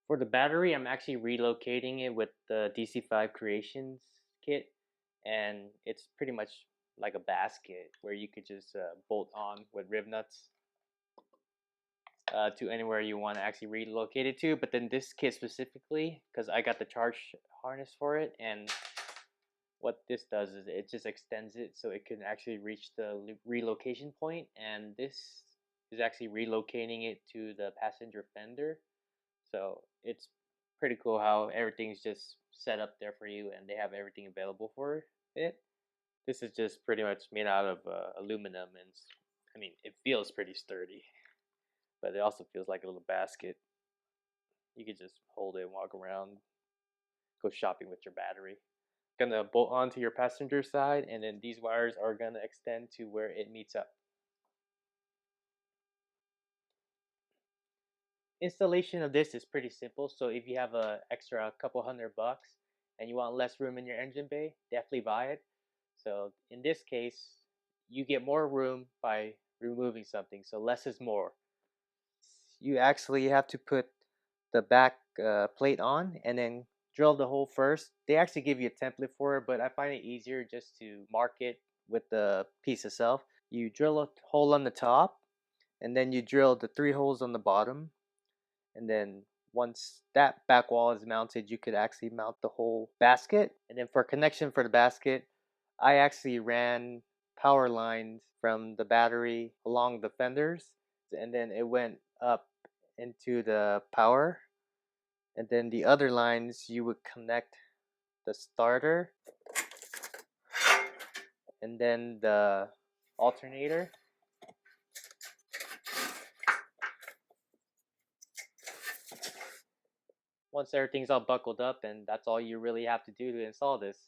For the battery, I'm actually relocating it with the DC5 Creations kit, and it's pretty much like a basket where you could just bolt on with rib nuts to anywhere you want to actually relocate it to. But then this kit specifically, because I got the charge harness for it, and what this does is it just extends it so it can actually reach the relocation point, and this is actually relocating it to the passenger fender. So it's pretty cool how everything's just set up there for you and they have everything available for it. This is just pretty much made out of aluminum, and I mean, it feels pretty sturdy, but it also feels like a little basket. You could just hold it and walk around, go shopping with your battery. Gonna bolt onto your passenger side, and then these wires are gonna extend to where it meets up. Installation of this is pretty simple, so if you have a extra couple $100 and you want less room in your engine bay, definitely buy it. So in this case, you get more room by removing something, so less is more. You actually have to put the back plate on and then drill the hole first. They actually give you a template for it, but I find it easier just to mark it with the piece itself. You drill a hole on the top, and then you drill the 3 holes on the bottom, and then once that back wall is mounted, you could actually mount the whole basket. And then for connection for the basket, I actually ran power lines from the battery along the fenders, and then it went up into the power. And then the other lines, you would connect the starter and then the alternator. Once everything's all buckled up, and that's all you really have to do to install this.